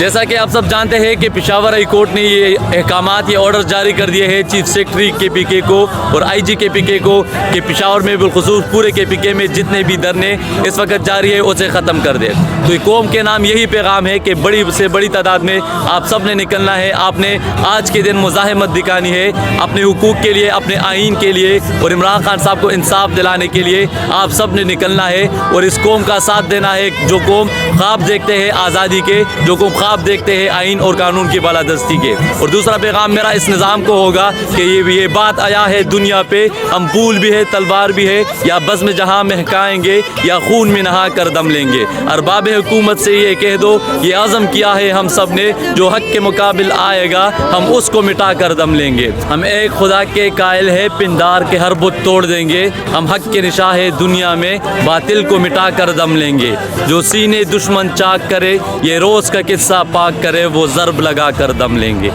جیسا کہ آپ سب جانتے ہیں کہ پشاور ہائی کورٹ نے یہ احکامات یہ آرڈر جاری کر دیے ہیں چیف سیکرٹری کے پی کے کو اور آئی جی کے پی کے کو کہ پشاور میں بالخصوص پورے کے پی کے میں جتنے بھی دھرنے اس وقت جاری ہے اسے ختم کر دے. تو قوم کے نام یہی پیغام ہے کہ بڑی سے بڑی تعداد میں آپ سب نے نکلنا ہے. آپ نے آج کے دن مزاحمت دکھانی ہے اپنے حقوق کے لیے, اپنے آئین کے لیے اور عمران خان صاحب کو انصاف دلانے کے لیے. آپ سب نے نکلنا ہے اور اس قوم کا ساتھ دینا ہے جو قوم خواب دیکھتے ہیں آزادی کے, جو قوم خواب دیکھتے ہیں آئین اور قانون کی بالادستی کے. اور دوسرا پیغام میرا اس نظام کو ہوگا کہ یہ بات آیا ہے دنیا پہ, ہم پھول بھی ہے تلوار بھی ہے, یا بزم جہاں مہکائیں گے یا خون میں نہا کر دم لیں گے. ارباب حکومت سے یہ کہہ دو یہ عزم کیا ہے ہم سب نے, جو حق کے مقابل آئے گا ہم اس کو مٹا کر دم لیں گے. ہم ایک خدا کے قائل ہے پندار کے ہر بت توڑ دیں گے. ہم حق کے نشاں ہے دنیا میں باطل کو مٹا کر دم لیں گے. جو سینے دشمن چاک کرے یہ روز کا قصہ پاک کرے وہ ضرب لگا کر دم لیں گے.